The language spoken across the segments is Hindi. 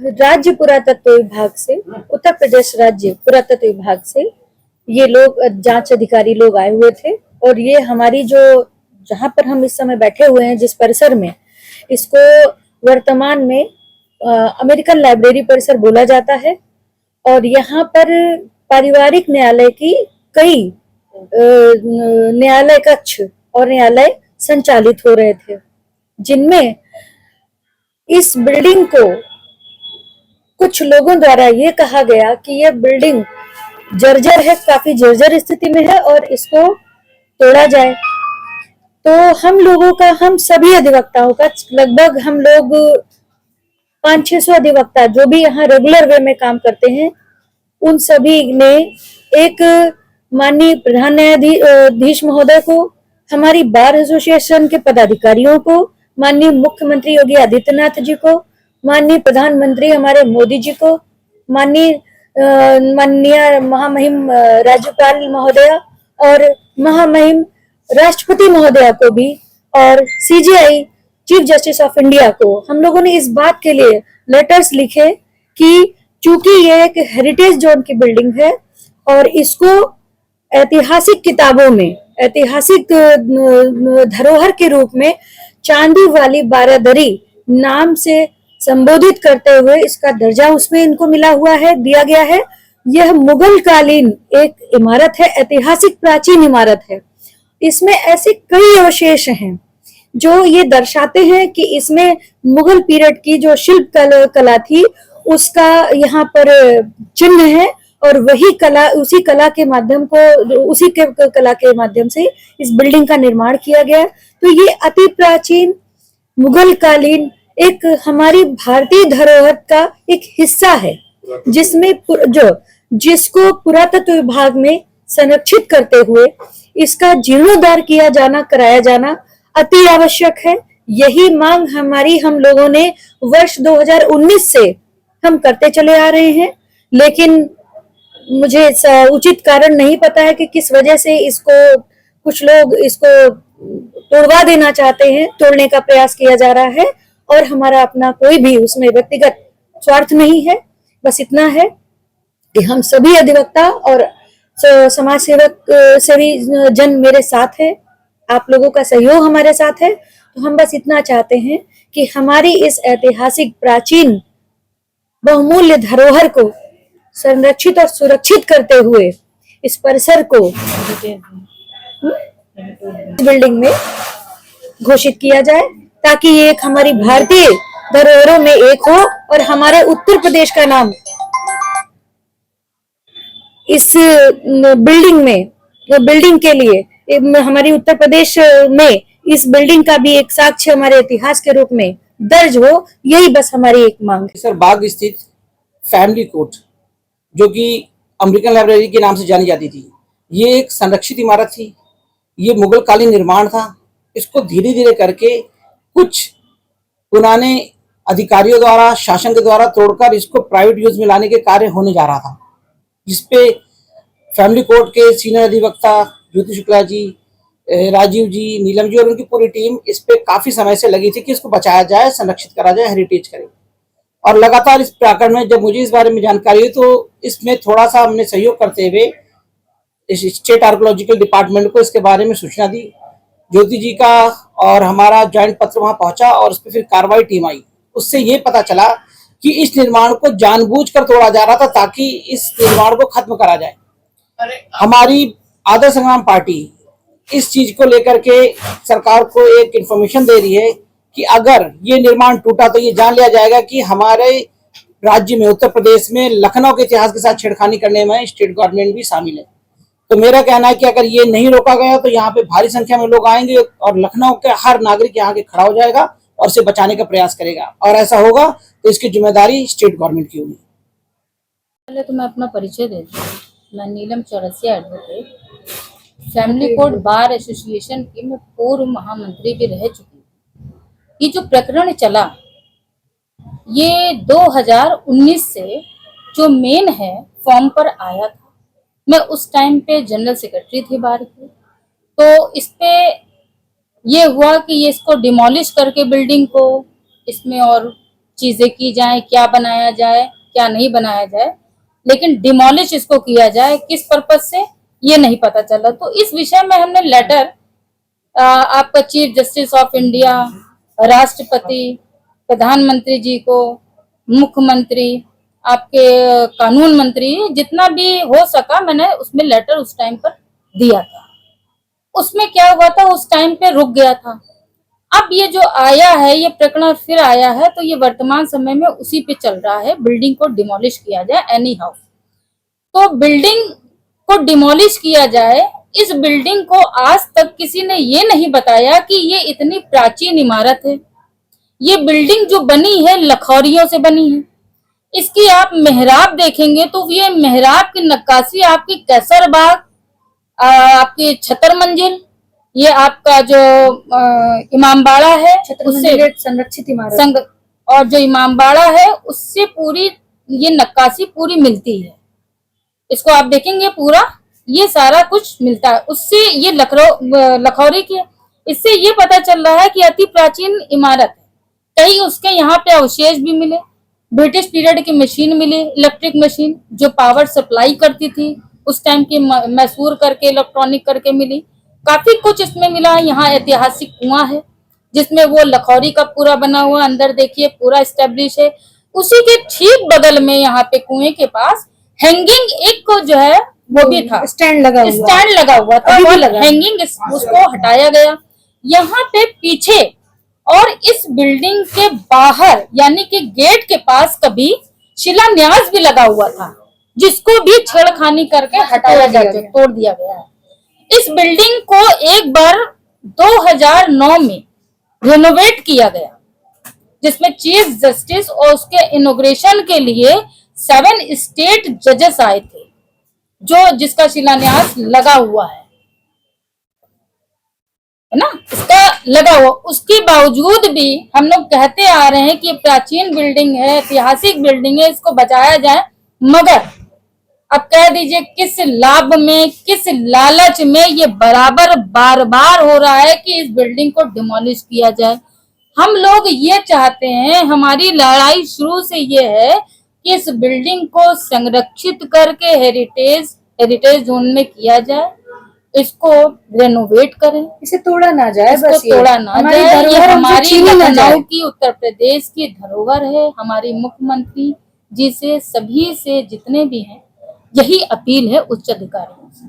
राज्य पुरातत्व विभाग से, उत्तर प्रदेश राज्य पुरातत्व विभाग से ये लोग जांच अधिकारी लोग आए हुए थे और ये हमारी जो जहां पर हम इस समय बैठे हुए हैं जिस परिसर में, इसको वर्तमान में अमेरिकन लाइब्रेरी परिसर बोला जाता है और यहाँ पर पारिवारिक न्यायालय की कई न्यायालय कक्ष और न्यायालय संचालित हो रहे थे, जिनमें इस बिल्डिंग को कुछ लोगों द्वारा ये कहा गया कि यह बिल्डिंग जर्जर है, काफी जर्जर स्थिति में है और इसको तोड़ा जाए। तो हम लोगों का, हम सभी अधिवक्ताओं का, लगभग हम लोग 500-600 अधिवक्ता जो भी यहाँ रेगुलर वे में काम करते हैं, उन सभी ने एक माननीय प्रधान न्यायाधीश महोदय को, हमारी बार एसोसिएशन के पदाधिकारियों को, माननीय मुख्यमंत्री योगी आदित्यनाथ जी को, माननीय प्रधानमंत्री हमारे मोदी जी को, माननीय महामहिम राज्यपाल महोदया और महामहिम राष्ट्रपति महोदया को भी और CJI chief justice of India को हम लोगों ने इस बात के लिए लेटर्स लिखे कि चूंकि ये एक हेरिटेज जोन की बिल्डिंग है और इसको ऐतिहासिक किताबों में ऐतिहासिक धरोहर के रूप में चांदी वाली बारादरी नाम से संबोधित करते हुए इसका दर्जा उसमें इनको मिला हुआ है, दिया गया है। यह मुगल कालीन एक इमारत है, ऐतिहासिक प्राचीन इमारत है। इसमें ऐसे कई अवशेष हैं जो ये दर्शाते हैं कि इसमें मुगल पीरियड की जो शिल्प कला थी उसका यहाँ पर चिन्ह है और वही कला, उसी कला के माध्यम कला के माध्यम से इस बिल्डिंग का निर्माण किया गया। तो ये अति प्राचीन मुगल कालीन एक हमारी भारतीय धरोहर का एक हिस्सा है, जिसको पुरातत्व विभाग में संरक्षित करते हुए इसका जीर्णोद्धार किया जाना, कराया जाना अति आवश्यक है। यही मांग हम लोगों ने वर्ष 2019 से हम करते चले आ रहे हैं, लेकिन मुझे उचित कारण नहीं पता है कि किस वजह से इसको कुछ लोग इसको तोड़वा देना चाहते हैं, तोड़ने का प्रयास किया जा रहा है और हमारा अपना कोई भी उसमें व्यक्तिगत स्वार्थ नहीं है। बस इतना है कि हम सभी अधिवक्ता और समाज सेवक सभी जन मेरे साथ है, आप लोगों का सहयोग हमारे साथ है। तो हम बस इतना चाहते हैं कि हमारी इस ऐतिहासिक प्राचीन बहुमूल्य धरोहर को संरक्षित और सुरक्षित करते हुए इस परिसर को बिल्डिंग में घोषित किया जाए, ताकि ये एक हमारी भारतीय धरोहरों में एक हो और हमारे उत्तर प्रदेश का नाम इस बिल्डिंग के लिए हमारी उत्तर प्रदेश में इस बिल्डिंग का भी एक साक्ष्य हमारे इतिहास के रूप में दर्ज हो, यही बस हमारी एक मांग है। सर, बाग स्थित फैमिली कोर्ट जो कि अमेरिकन लाइब्रेरी के नाम से जानी जाती थी, ये एक संरक्षित इमारत थी। ये मुगल कालीन निर्माण था। इसको धीरे धीरे करके कुछ पुराने अधिकारियों द्वारा, शासन के द्वारा तोड़कर इसको प्राइवेट यूज में लाने के कार्य होने जा रहा था, जिसपे फैमिली कोर्ट के सीनियर अधिवक्ता ज्योति शुक्ला जी, राजीव जी, नीलम जी और उनकी पूरी टीम इस पे काफी समय से लगी थी कि इसको बचाया जाए, संरक्षित करा जाए, हेरिटेज करें। और लगातार इस प्रकरण में जब मुझे इस बारे में जानकारी हुई तो इसमें थोड़ा सा हमने सहयोग करते हुए इस स्टेट आर्कोलॉजिकल डिपार्टमेंट को इसके बारे में सूचना दी। ज्योति जी का और हमारा ज्वाइंट पत्र वहां पहुंचा और उस पर फिर कार्रवाई टीम आई। उससे ये पता चला कि इस निर्माण को जानबूझकर तोड़ा जा रहा था ताकि इस निर्माण को खत्म करा जाए। हमारी आदर्श संग्राम पार्टी इस चीज को लेकर के सरकार को एक इंफॉर्मेशन दे रही है कि अगर ये निर्माण टूटा तो ये जान लिया जाएगा कि हमारे राज्य में, उत्तर प्रदेश में लखनऊ के इतिहास के साथ छेड़खानी करने में स्टेट गवर्नमेंट भी शामिल है। तो मेरा कहना है कि अगर ये नहीं रोका गया तो यहाँ पे भारी संख्या में लोग आएंगे और लखनऊ के हर नागरिक यहाँ के खड़ा हो जाएगा और इसे बचाने का प्रयास करेगा, और ऐसा होगा तो इसकी जिम्मेदारी स्टेट गवर्नमेंट की होगी। पहले तो मैं अपना परिचय दे दूँ। मैं Neelam Chaurasia advocate, family court bar association की मैं पूर्व महामंत्री भी रह चुकी हूँ। ये जो प्रकरण चला ये 2019 से जो मेन है फॉर्म पर आया था। मैं उस टाइम पे जनरल सेक्रेटरी थी बार की। तो इस पे ये हुआ कि ये इसको डिमोलिश करके बिल्डिंग को इसमें और चीजें की जाए, क्या बनाया जाए, क्या नहीं बनाया जाए, लेकिन डिमोलिश इसको किया जाए किस पर्पज से ये नहीं पता चला। तो इस विषय में हमने लेटर आपका चीफ जस्टिस ऑफ इंडिया, राष्ट्रपति, प्रधानमंत्री जी को, मुख्यमंत्री, आपके कानून मंत्री, जितना भी हो सका मैंने उसमें लेटर उस टाइम पर दिया था। उसमें क्या हुआ था, उस टाइम पे रुक गया था। अब ये जो आया है, ये प्रकरण फिर आया है, तो ये वर्तमान समय में उसी पे चल रहा है, बिल्डिंग को डिमोलिश किया जाए एनी हाउ। तो बिल्डिंग को डिमोलिश किया जाए, इस बिल्डिंग को आज तक किसी ने ये नहीं बताया कि ये इतनी प्राचीन इमारत है। ये बिल्डिंग जो बनी है लखौरियों से बनी है। इसकी आप मेहराब देखेंगे तो ये मेहराब की नक्काशी आपकी कैसरबाग, आपकी छतर मंजिल, ये आपका जो इमामबाड़ा है उससे संरक्षित इमारत और जो इमामबाड़ा है उससे पूरी ये नक्काशी पूरी मिलती है। इसको आप देखेंगे पूरा ये सारा कुछ मिलता है उससे। ये लखौरी की, इससे ये पता चल रहा है कि अति प्राचीन इमारत है। कई उसके यहाँ पे अवशेष भी मिले, ब्रिटिश पीरियड की मशीन मिली, इलेक्ट्रिक मशीन जो पावर सप्लाई करती थी उस टाइम की, मैसूर करके इलेक्ट्रॉनिक करके मिली। काफी कुछ इसमें मिला। यहाँ ऐतिहासिक कुआं है जिसमें वो लखौरी का पूरा बना हुआ, अंदर देखिए पूरा स्टेब्लिश है। उसी के ठीक बगल में यहाँ पे कुएं के पास हैंगिंग एक जो है वो भी था, स्टैंड लगा हुआ था, अभी भी और लगा है। हैंगिंग उसको हटाया गया। यहाँ पे पीछे और इस बिल्डिंग के बाहर यानी कि गेट के पास कभी शिलान्यास भी लगा हुआ था, जिसको भी छेड़खानी करके हटाया गया, तोड़ दिया गया है। इस बिल्डिंग को एक बार 2009 में रिनोवेट किया गया, जिसमें चीफ जस्टिस और उसके इनॉग्रेशन के लिए 7 स्टेट जजेस आए थे, जिसका शिलान्यास लगा हुआ है ना, इसका लगा हुआ। उसके बावजूद भी हम लोग कहते आ रहे हैं कि प्राचीन बिल्डिंग है, ऐतिहासिक बिल्डिंग है, इसको बचाया जाए। मगर अब कह दीजिए किस लाभ में, किस लालच में ये बराबर बार बार हो रहा है कि इस बिल्डिंग को डिमोलिश किया जाए। हम लोग ये चाहते हैं, हमारी लड़ाई शुरू से ये है कि इस बिल्डिंग को संरक्षित करके हेरिटेज जोन में किया जाए, इसको रेनोवेट करें, इसे तोड़ा ना जाए, इसको बस तोड़ा ना जाए। ये हमारी लखनऊ की, उत्तर प्रदेश की धरोहर है। हमारी मुख्यमंत्री जी से, सभी से, जितने भी हैं, यही अपील है उच्च अधिकारियों से।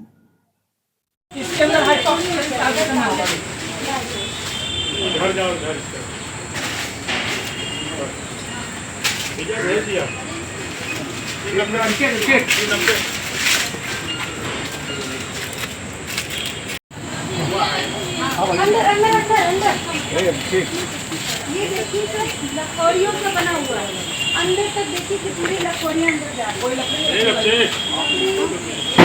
ये देखिए सर, लकड़ियों का बना हुआ है, अंदर तक देखिए कि पूरी लकड़ियां अंदर जा रही है।